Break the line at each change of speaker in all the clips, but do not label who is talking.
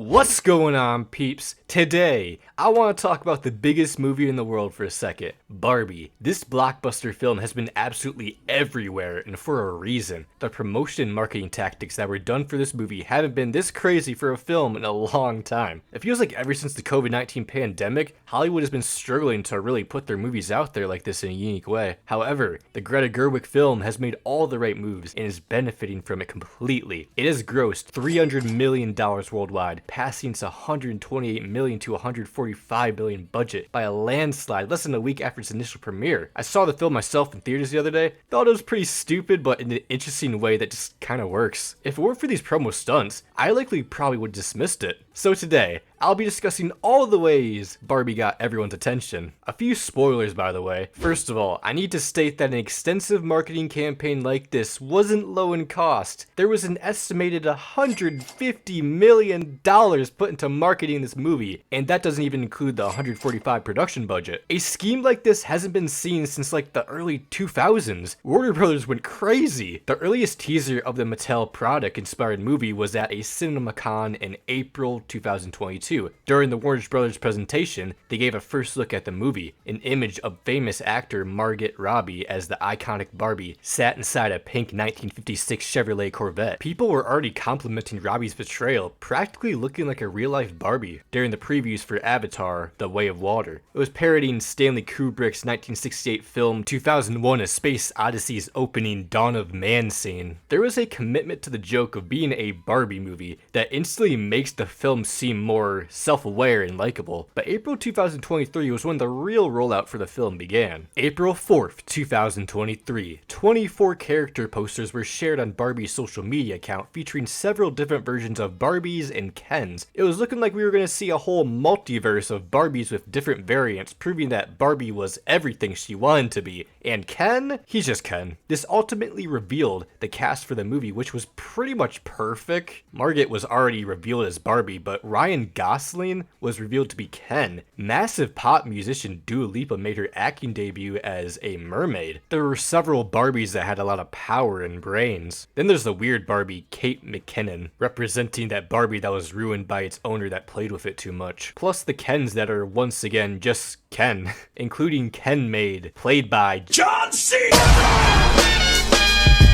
What's going on, peeps? Today, I want to talk about the biggest movie in the world for a second, Barbie. This blockbuster film has been absolutely everywhere, and for a reason. The promotion and marketing tactics that were done for this movie haven't been this crazy for a film in a long time. It feels like ever since the COVID-19 pandemic, Hollywood has been struggling to really put their movies out there like this in a unique way. However, the Greta Gerwig film has made all the right moves and is benefiting from it completely. It has grossed $300 million worldwide, passing its $128 million to $145 million budget by a landslide less than a week after its initial premiere. I saw the film myself in theaters the other day, thought it was pretty stupid but in an interesting way that just kinda works. If it weren't for these promo stunts, I likely probably would have dismissed it. So today, I'll be discussing all the ways Barbie got everyone's attention. A few spoilers, by the way. First of all, I need to state that an extensive marketing campaign like this wasn't low in cost. There was an estimated $150 million put into marketing this movie, and that doesn't even include the $145 production budget. A scheme like this hasn't been seen since like the early 2000s. Warner Brothers went crazy. The earliest teaser of the Mattel product-inspired movie was at a CinemaCon in April 2022. During the Warner Brothers presentation, they gave a first look at the movie. An image of famous actor Margot Robbie as the iconic Barbie sat inside a pink 1956 Chevrolet Corvette. People were already complimenting Robbie's portrayal, practically looking like a real-life Barbie during the previews for Avatar: The Way of Water. It was parodying Stanley Kubrick's 1968 film 2001: A Space Odyssey's opening Dawn of Man scene. There was a commitment to the joke of being a Barbie movie that instantly makes the film seem more self-aware and likable, but April 2023 was when the real rollout for the film began. April 4th, 2023, 24 character posters were shared on Barbie's social media account featuring several different versions of Barbies and Kens. It was looking like we were going to see a whole multiverse of Barbies with different variants, proving that Barbie was everything she wanted to be, and Ken? He's just Ken. This ultimately revealed the cast for the movie, which was pretty much perfect. Margot was already revealed as Barbie, but Ryan Gosling was revealed to be Ken. Massive pop musician Dua Lipa made her acting debut as a mermaid. There were several Barbies that had a lot of power and brains. Then there's the weird Barbie, Kate McKinnon, representing that Barbie that was ruined by its owner that played with it too much. Plus the Kens that are once again just Ken, including Ken Maid, played by John Cena!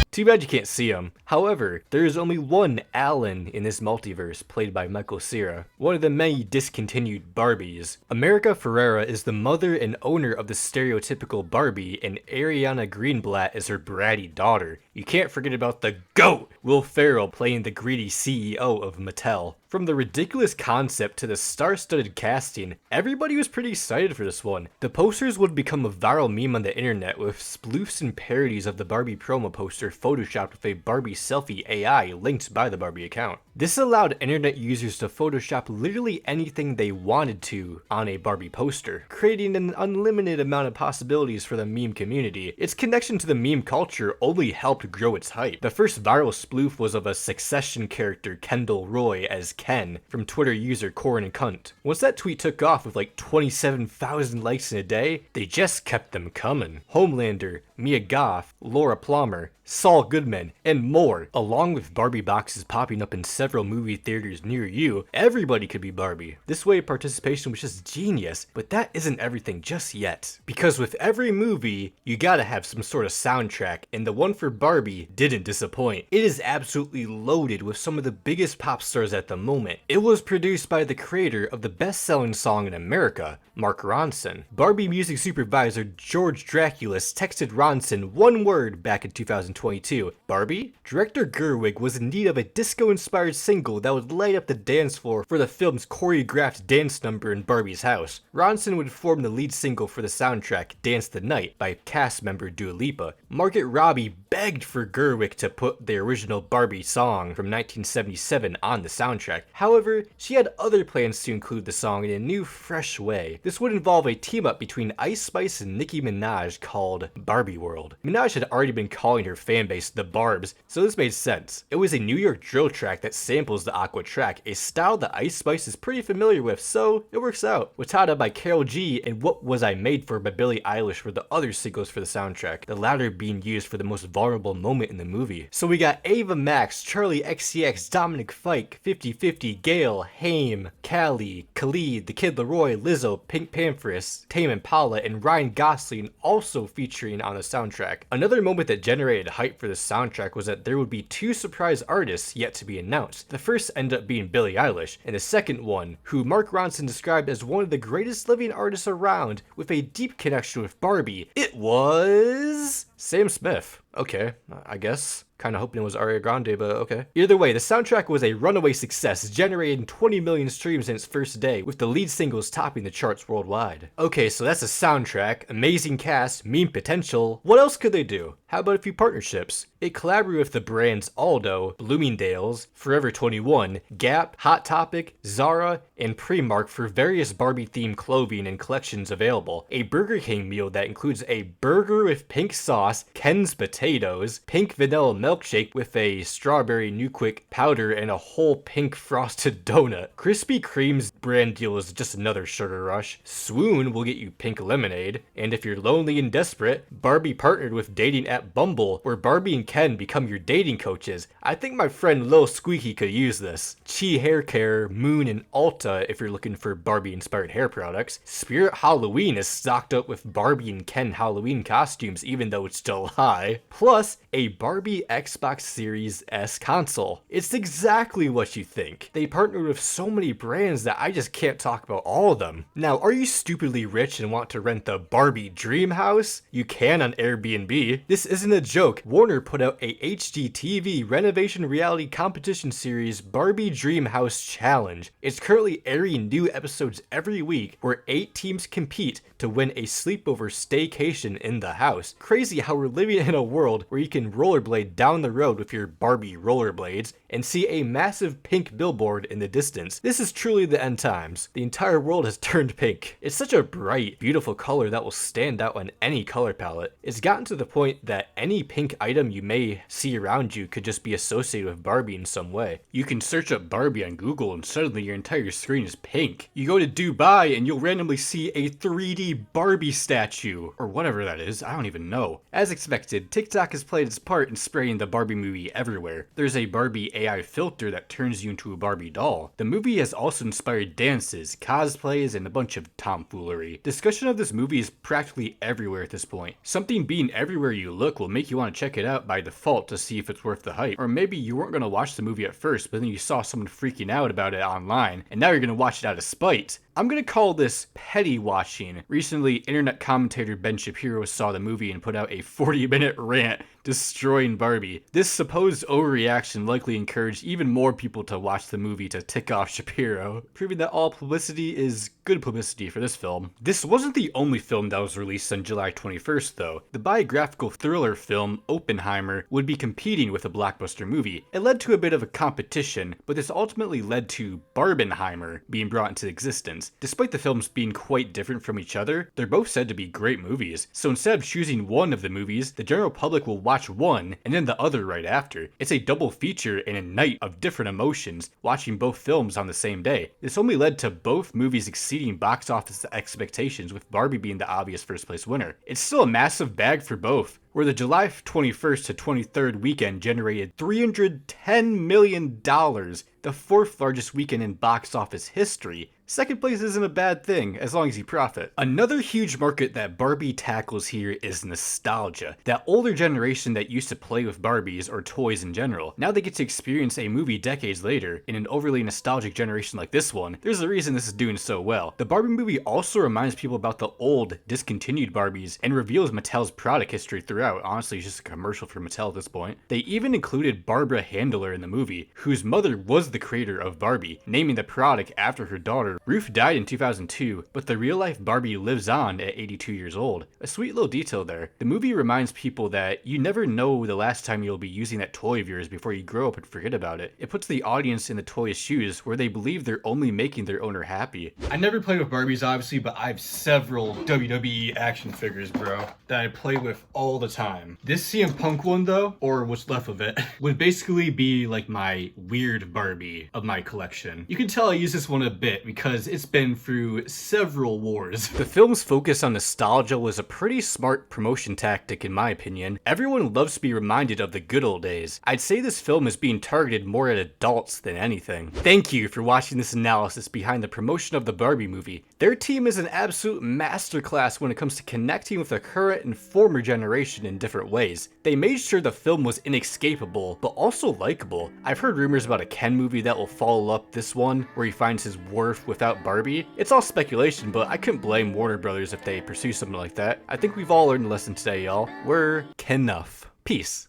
Too bad you can't see him. However, there is only one Alan in this multiverse, played by Michael Cera, one of the many discontinued Barbies. America Ferrera is the mother and owner of the stereotypical Barbie, and Ariana Greenblatt is her bratty daughter. You can't forget about the GOAT, Will Ferrell, playing the greedy CEO of Mattel. From the ridiculous concept to the star-studded casting, everybody was pretty excited for this one. The posters would become a viral meme on the internet with spoofs and parodies of the Barbie promo poster photoshopped with a Barbie selfie AI linked by the Barbie account. This allowed internet users to Photoshop literally anything they wanted to on a Barbie poster, creating an unlimited amount of possibilities for the meme community. Its connection to the meme culture only helped grow its hype. The first viral spoof was of a Succession character, Kendall Roy, as Ken, from Twitter user Corn and Cunt. Once that tweet took off with like 27,000 likes in a day, they just kept them coming. Homelander, Mia Goth, Laura Plummer, Saul Goodman, and more, along with Barbie boxes popping up in several movie theaters near you. Everybody could be Barbie. This way of participation was just genius, but that isn't everything just yet. Because with every movie, you gotta have some sort of soundtrack, and the one for Barbie didn't disappoint. It is absolutely loaded with some of the biggest pop stars at the moment. It was produced by the creator of the best-selling song in America, Mark Ronson. Barbie music supervisor George Draculis texted Ronson one word back in 2022. Barbie? Director Gerwig was in need of a disco-inspired single that would light up the dance floor for the film's choreographed dance number in Barbie's house. Ronson would form the lead single for the soundtrack, Dance the Night, by cast member Dua Lipa. Margot Robbie begged for Gerwig to put the original Barbie song from 1977 on the soundtrack. However, she had other plans to include the song in a new, fresh way. This would involve a team-up between Ice Spice and Nicki Minaj called Barbie Barbie world. Minaj had already been calling her fanbase the Barbs, so this made sense. It was a New York drill track that samples the Aqua track, a style that Ice Spice is pretty familiar with, so it works out. Watada by Karol G and What Was I Made For by Billie Eilish were the other singles for the soundtrack, the latter being used for the most vulnerable moment in the movie. So we got Ava Max, Charlie XCX, Dominic Fike, 50/50, Gail, Haim, Callie, Khalid, The Kid Laroi, Lizzo, Pink Pantheress, Tame Impala, and Ryan Gosling also featuring on the soundtrack. Another moment that generated hype for the soundtrack was that there would be two surprise artists yet to be announced. The first ended up being Billie Eilish, and the second one, who Mark Ronson described as one of the greatest living artists around with a deep connection with Barbie. It was Sam Smith. Okay, I guess. Kinda hoping it was Ariana Grande, but okay. Either way, the soundtrack was a runaway success, generating 20 million streams in its first day, with the lead singles topping the charts worldwide. Okay, so that's a soundtrack, amazing cast, meme potential. What else could they do? How about a few partnerships? It collaborated with the brands Aldo, Bloomingdale's, Forever 21, Gap, Hot Topic, Zara, and Primark for various Barbie-themed clothing and collections available. A Burger King meal that includes a burger with pink sauce, Ken's potatoes, pink vanilla milkshake with a strawberry New Quick powder, and a whole pink frosted donut. Krispy Kreme's brand deal is just another sugar rush. Swoon will get you pink lemonade. And if you're lonely and desperate, Barbie partnered with dating app Bumble, where Barbie and Ken become your dating coaches. I think my friend Lil Squeaky could use this. Chi Hair Care, Moon, and Ulta if you're looking for Barbie-inspired hair products. Spirit Halloween is stocked up with Barbie and Ken Halloween costumes, even though it's July. Plus, a Barbie Xbox Series S console. It's exactly what you think. They partnered with so many brands that I just can't talk about all of them. Now, are you stupidly rich and want to rent the Barbie Dream House? You can on Airbnb. This isn't a joke. Warner put out a HGTV renovation reality competition series, Barbie Dream House Challenge. It's currently airing new episodes every week where 8 teams compete to win a sleepover staycation in the house. Crazy how we're living in a world where you can rollerblade down the road with your Barbie rollerblades and see a massive pink billboard in the distance. This is truly the end times. The entire world has turned pink. It's such a bright, beautiful color that will stand out on any color palette. It's gotten to the point that any pink item you may see around you could just be associated with Barbie in some way. You can search up Barbie on Google and suddenly your entire screen is pink. You go to Dubai and you'll randomly see a 3D Barbie statue, or whatever that is, I don't even know. As expected, TikTok has played its part in spreading the Barbie movie everywhere. There's a Barbie AI filter that turns you into a Barbie doll. The movie has also inspired dances, cosplays, and a bunch of tomfoolery. Discussion of this movie is practically everywhere at this point. Something being everywhere you look will make you want to check it out by default to see if it's worth the hype. Or maybe you weren't going to watch the movie at first, but then you saw someone freaking out about it online, and now you're going to watch it out of spite. I'm gonna call this petty watching. Recently, internet commentator Ben Shapiro saw the movie and put out a 40-minute rant destroying Barbie. This supposed overreaction likely encouraged even more people to watch the movie to tick off Shapiro, proving that all publicity is good publicity for this film. This wasn't the only film that was released on July 21st though. The biographical thriller film Oppenheimer would be competing with a blockbuster movie. It led to a bit of a competition, but this ultimately led to Barbenheimer being brought into existence. Despite the films being quite different from each other, they're both said to be great movies. So instead of choosing one of the movies, the general public will watch one and then the other right after. It's a double feature and a night of different emotions, watching both films on the same day. This only led to both movies exceeding box office expectations, with Barbie being the obvious first place winner. It's still a massive bag for both, where the July 21st to 23rd weekend generated $310 million, the 4th largest weekend in box office history. Second place isn't a bad thing, as long as you profit. Another huge market that Barbie tackles here is nostalgia. That older generation that used to play with Barbies or toys in general. Now they get to experience a movie decades later. In an overly nostalgic generation like this one, there's a reason this is doing so well. The Barbie movie also reminds people about the old, discontinued Barbies and reveals Mattel's product history throughout. out. Honestly, it's just a commercial for Mattel at this point. They even included Barbara Handler in the movie, whose mother was the creator of Barbie, naming the product after her daughter. Ruth died in 2002, but the real-life Barbie lives on at 82 years old. A sweet little detail there. The movie reminds people that you never know the last time you'll be using that toy of yours before you grow up and forget about it. It puts the audience in the toy's shoes where they believe they're only making their owner happy. I never played with Barbies, obviously, but I have several WWE action figures, bro, that I play with all the time. This CM Punk one, though, or what's left of it, would basically be like my weird Barbie of my collection. You can tell I use this one a bit because it's been through several wars. The film's focus on nostalgia was a pretty smart promotion tactic in my opinion. Everyone loves to be reminded of the good old days. I'd say this film is being targeted more at adults than anything. Thank you for watching this analysis behind the promotion of the Barbie movie. Their team is an absolute masterclass when it comes to connecting with the current and former generation in different ways. They made sure the film was inescapable, but also likable. I've heard rumors about a Ken movie that will follow up this one, where he finds his worth without Barbie. It's all speculation, but I couldn't blame Warner Brothers if they pursue something like that. I think we've all learned a lesson today, y'all. We're kenough. Peace.